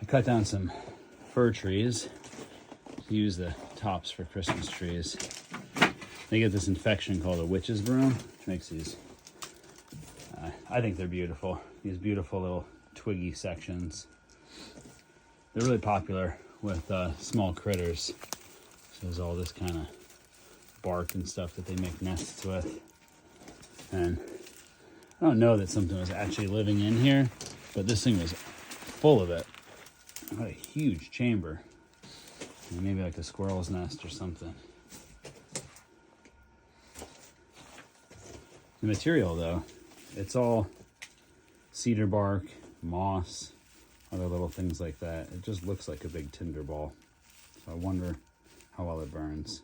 cut down some fir trees to use the tops for Christmas trees. They get this infection called a witch's broom, which makes these, I think they're beautiful. These beautiful little twiggy sections. They're really popular with small critters. So there's all this kind of bark and stuff that they make nests with. And I don't know that something was actually living in here, but this thing was full of it. What a huge chamber. Maybe like a squirrel's nest or something. The material though, it's all cedar bark, moss, other little things like that. It just looks like a big tinder ball. So I wonder how well it burns.